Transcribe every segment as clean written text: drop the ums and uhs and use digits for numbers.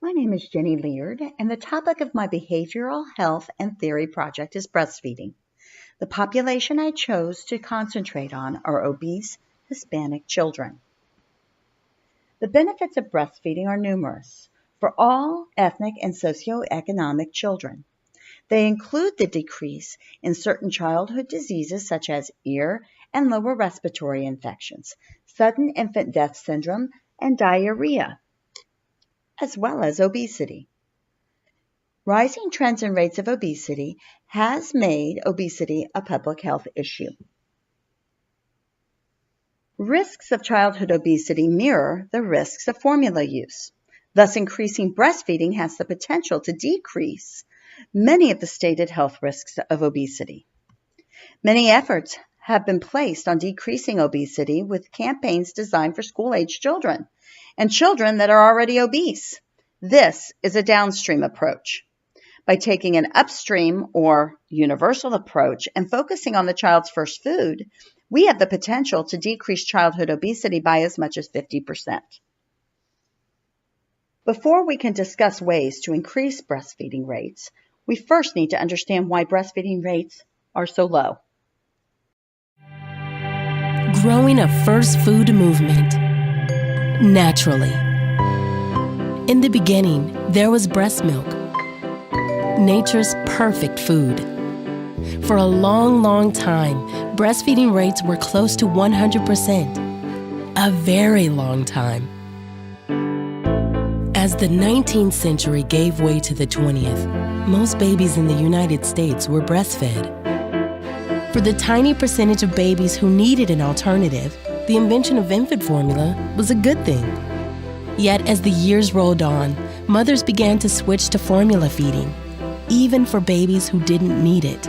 My name is Jenny Leard, and the topic of my behavioral health and theory project is breastfeeding. The population I chose to concentrate on are obese Hispanic children. The benefits of breastfeeding are numerous for all ethnic and socioeconomic children. They include the decrease in certain childhood diseases such as ear and lower respiratory infections, sudden infant death syndrome, and diarrhea, as well as obesity. Rising trends and rates of obesity has made obesity a public health issue. Risks of childhood obesity mirror the risks of formula use. Thus, increasing breastfeeding has the potential to decrease many of the stated health risks of obesity. Many efforts have been placed on decreasing obesity with campaigns designed for school-age children and children that are already obese. This is a downstream approach. By taking an upstream or universal approach and focusing on the child's first food, we have the potential to decrease childhood obesity by as much as 50%. Before we can discuss ways to increase breastfeeding rates, we first need to understand why breastfeeding rates are so low. Growing a first food movement naturally. In the beginning, there was breast milk, nature's perfect food. For a long, long time, breastfeeding rates were close to 100%. A very long time. As the 19th century gave way to the 20th, most babies in the United States were breastfed. For the tiny percentage of babies who needed an alternative, the invention of infant formula was a good thing. Yet as the years rolled on, mothers began to switch to formula feeding, even for babies who didn't need it.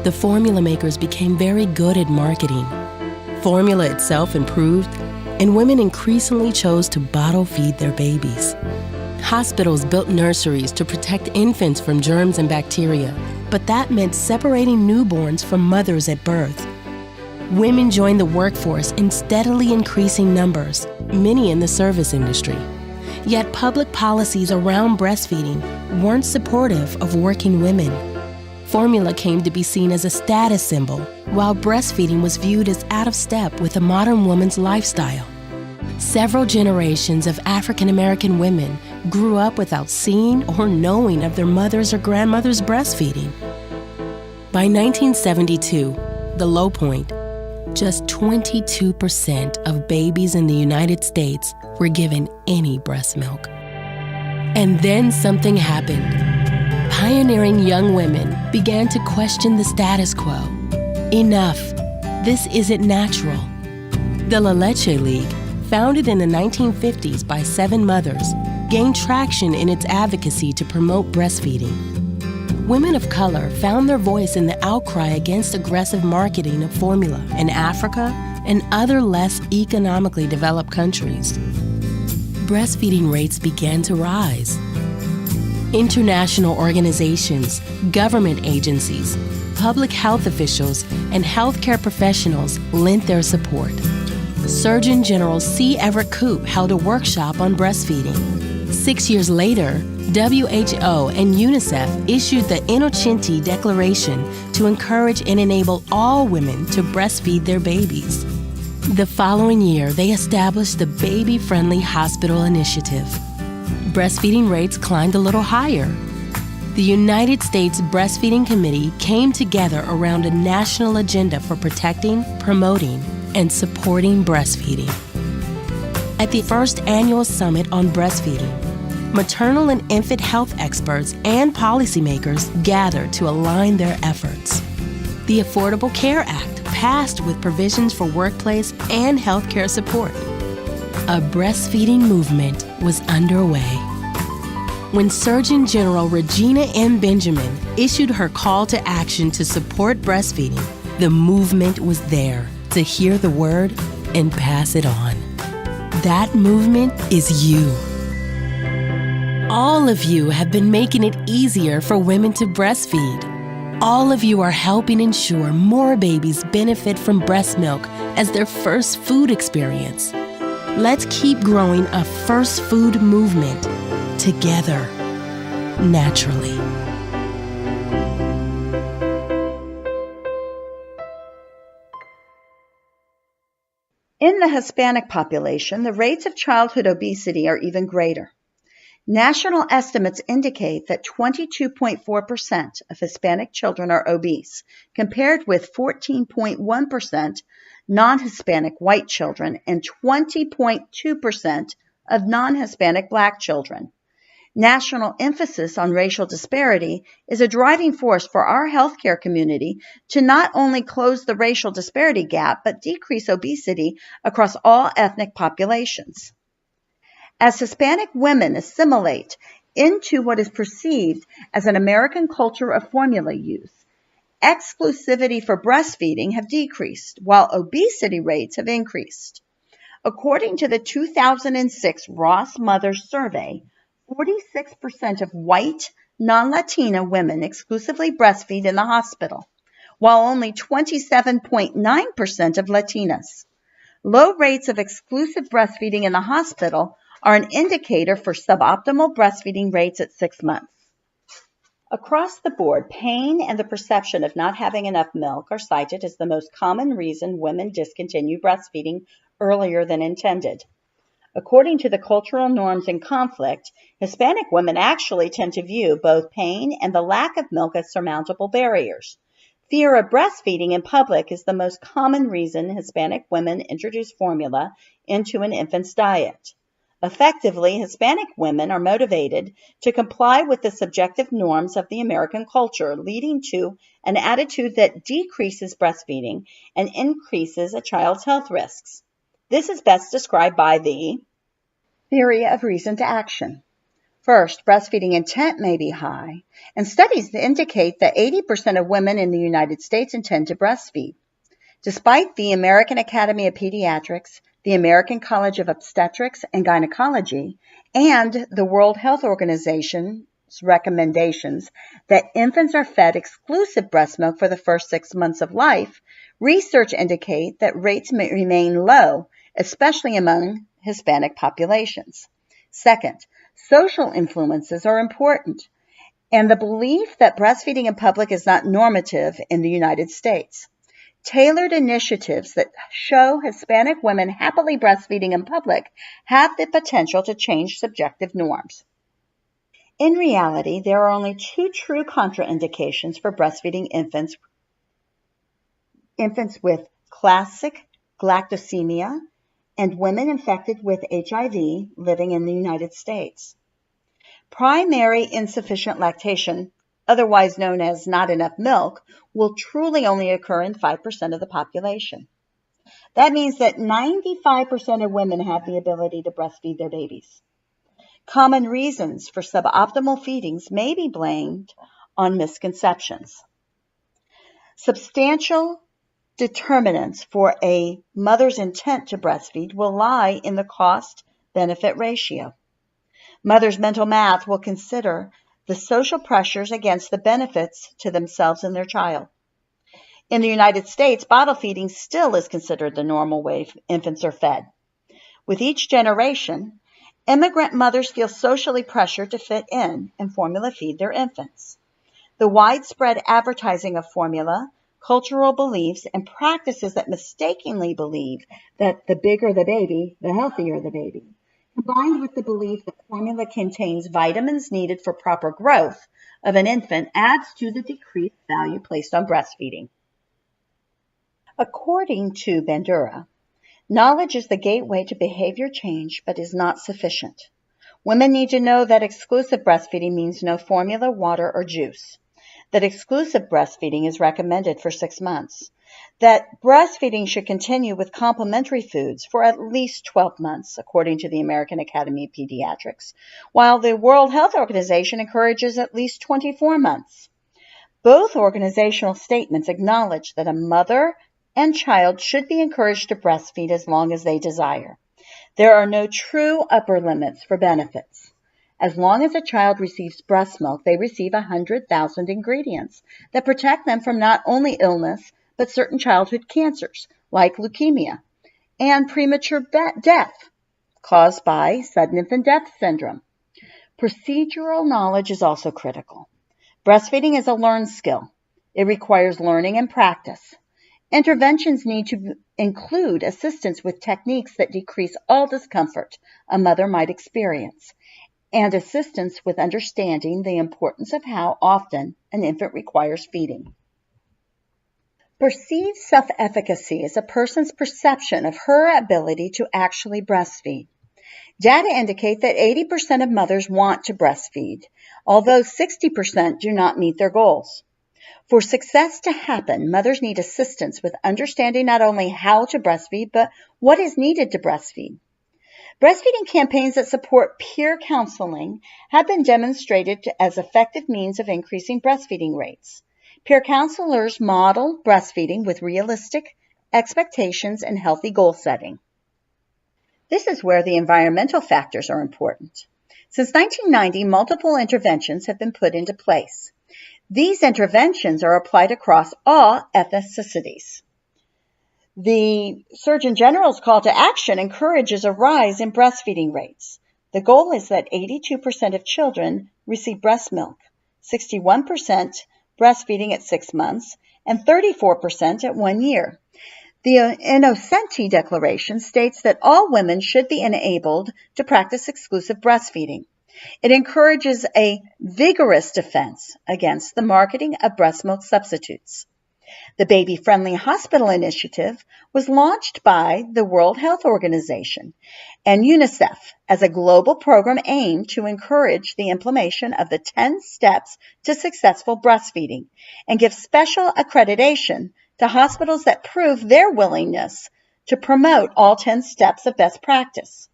The formula makers became very good at marketing. Formula itself improved, and women increasingly chose to bottle feed their babies. Hospitals built nurseries to protect infants from germs and bacteria, but that meant separating newborns from mothers at birth. Women joined the workforce in steadily increasing numbers, many in the service industry. Yet public policies around breastfeeding weren't supportive of working women. Formula came to be seen as a status symbol, while breastfeeding was viewed as out of step with a modern woman's lifestyle. Several generations of African American women grew up without seeing or knowing of their mothers or grandmothers breastfeeding. By 1972, the low point, just 22% of babies in the United States were given any breast milk. And then something happened. Pioneering young women began to question the status quo. Enough. This isn't natural. The La Leche League, founded in the 1950s by 7 mothers, gained traction in its advocacy to promote breastfeeding. Women of color found their voice in the outcry against aggressive marketing of formula in Africa and other less economically developed countries. Breastfeeding rates began to rise. International organizations, government agencies, public health officials, and healthcare professionals lent their support. Surgeon General C. Everett Koop held a workshop on breastfeeding. 6 years later, WHO and UNICEF issued the Innocenti Declaration to encourage and enable all women to breastfeed their babies. The following year, they established the Baby Friendly Hospital Initiative. Breastfeeding rates climbed a little higher. The United States Breastfeeding Committee came together around a national agenda for protecting, promoting, and supporting breastfeeding. At the first annual Summit on Breastfeeding, maternal and infant health experts and policymakers gathered to align their efforts. The Affordable Care Act passed with provisions for workplace and healthcare support. A breastfeeding movement was underway. When Surgeon General Regina M. Benjamin issued her call to action to support breastfeeding, the movement was there to hear the word and pass it on. That movement is you. All of you have been making it easier for women to breastfeed. All of you are helping ensure more babies benefit from breast milk as their first food experience. Let's keep growing a first food movement. together, naturally. In the Hispanic population, the rates of childhood obesity are even greater. National estimates indicate that 22.4% of Hispanic children are obese, compared with 14.1% non-Hispanic white children and 20.2% of non-Hispanic Black children. National emphasis on racial disparity is a driving force for our healthcare community to not only close the racial disparity gap, but decrease obesity across all ethnic populations. As Hispanic women assimilate into what is perceived as an American culture of formula use, exclusivity for breastfeeding have decreased, while obesity rates have increased. According to the 2006 Ross Mothers Survey, 46% of white, non-Latina women exclusively breastfeed in the hospital, while only 27.9% of Latinas. Low rates of exclusive breastfeeding in the hospital are an indicator for suboptimal breastfeeding rates at 6 months. Across the board, pain and the perception of not having enough milk are cited as the most common reason women discontinue breastfeeding earlier than intended. According to the cultural norms in conflict, Hispanic women actually tend to view both pain and the lack of milk as surmountable barriers. Fear of breastfeeding in public is the most common reason Hispanic women introduce formula into an infant's diet. Effectively, Hispanic women are motivated to comply with the subjective norms of the American culture, leading to an attitude that decreases breastfeeding and increases a child's health risks. This is best described by the theory of reason to action. First, breastfeeding intent may be high, and studies indicate that 80% of women in the United States intend to breastfeed. Despite the American Academy of Pediatrics, the American College of Obstetrics and Gynecology, and the World Health Organization's recommendations that infants are fed exclusive breast milk for the first 6 months of life, research indicates that rates may remain low, especially among Hispanic populations. Second, social influences are important, and the belief that breastfeeding in public is not normative in the United States. Tailored initiatives that show Hispanic women happily breastfeeding in public have the potential to change subjective norms. In reality, there are only 2 true contraindications for breastfeeding infants with classic galactosemia and women infected with HIV living in the United States. Primary insufficient lactation, otherwise known as not enough milk, will truly only occur in 5% of the population. That means that 95% of women have the ability to breastfeed their babies. Common reasons for suboptimal feedings may be blamed on misconceptions. Substantial determinants for a mother's intent to breastfeed will lie in the cost-benefit ratio. Mother's mental math will consider the social pressures against the benefits to themselves and their child. In the United States, bottle feeding still is considered the normal way infants are fed. With each generation, immigrant mothers feel socially pressured to fit in and formula feed their infants. The widespread advertising of formula, cultural beliefs, and practices that mistakenly believe that the bigger the baby, the healthier the baby, combined with the belief that formula contains vitamins needed for proper growth of an infant, adds to the decreased value placed on breastfeeding. According to Bandura, knowledge is the gateway to behavior change, but is not sufficient. Women need to know that exclusive breastfeeding means no formula, water, or juice, that exclusive breastfeeding is recommended for 6 months, that breastfeeding should continue with complementary foods for at least 12 months, according to the American Academy of Pediatrics, while the World Health Organization encourages at least 24 months. Both organizational statements acknowledge that a mother and child should be encouraged to breastfeed as long as they desire. There are no true upper limits for benefits. As long as a child receives breast milk, they receive 100,000 ingredients that protect them from not only illness, but certain childhood cancers, like leukemia, and premature death caused by sudden infant death syndrome. Procedural knowledge is also critical. Breastfeeding is a learned skill. It requires learning and practice. Interventions need to include assistance with techniques that decrease all discomfort a mother might experience, and assistance with understanding the importance of how often an infant requires feeding. Perceived self-efficacy is a person's perception of her ability to actually breastfeed. Data indicate that 80% of mothers want to breastfeed, although 60% do not meet their goals. For success to happen, mothers need assistance with understanding not only how to breastfeed, but what is needed to breastfeed. Breastfeeding campaigns that support peer counseling have been demonstrated as effective means of increasing breastfeeding rates. Peer counselors model breastfeeding with realistic expectations and healthy goal setting. This is where the environmental factors are important. Since 1990, multiple interventions have been put into place. These interventions are applied across all ethnicities. The Surgeon General's call to action encourages a rise in breastfeeding rates. The goal is that 82% of children receive breast milk, 61% breastfeeding at 6 months, and 34% at 1 year. The Innocenti Declaration states that all women should be enabled to practice exclusive breastfeeding. It encourages a vigorous defense against the marketing of breast milk substitutes. The Baby Friendly Hospital Initiative was launched by the World Health Organization and UNICEF as a global program aimed to encourage the implementation of the 10 steps to successful breastfeeding and give special accreditation to hospitals that prove their willingness to promote all 10 steps of best practice.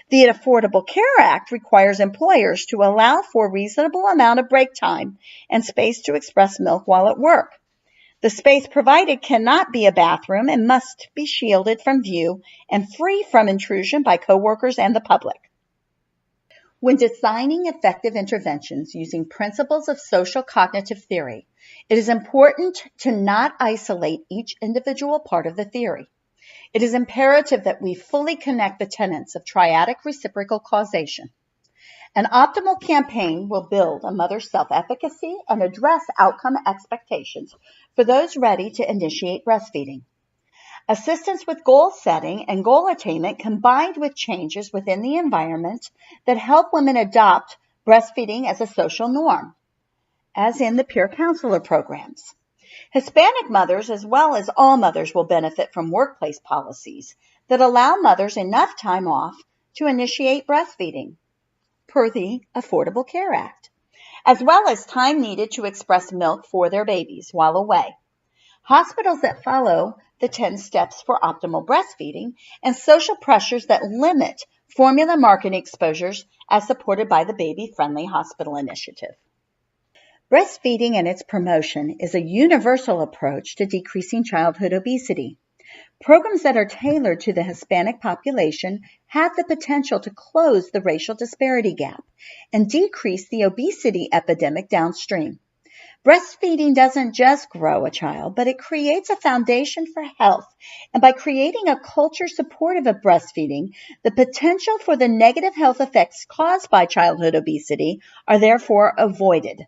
The Affordable Care Act requires employers to allow for a reasonable amount of break time and space to express milk while at work. The space provided cannot be a bathroom and must be shielded from view and free from intrusion by coworkers and the public. When designing effective interventions using principles of social cognitive theory, it is important to not isolate each individual part of the theory. It is imperative that we fully connect the tenets of triadic reciprocal causation. An optimal campaign will build a mother's self-efficacy and address outcome expectations for those ready to initiate breastfeeding. Assistance with goal setting and goal attainment combined with changes within the environment that help women adopt breastfeeding as a social norm, as in the peer counselor programs. Hispanic mothers, as well as all mothers, will benefit from workplace policies that allow mothers enough time off to initiate breastfeeding, per the Affordable Care Act, as well as time needed to express milk for their babies while away. Hospitals that follow the 10 steps for optimal breastfeeding and social pressures that limit formula marketing exposures as supported by the Baby Friendly Hospital Initiative. Breastfeeding and its promotion is a universal approach to decreasing childhood obesity. Programs that are tailored to the Hispanic population have the potential to close the racial disparity gap and decrease the obesity epidemic downstream. Breastfeeding doesn't just grow a child, but it creates a foundation for health. And by creating a culture supportive of breastfeeding, the potential for the negative health effects caused by childhood obesity are therefore avoided.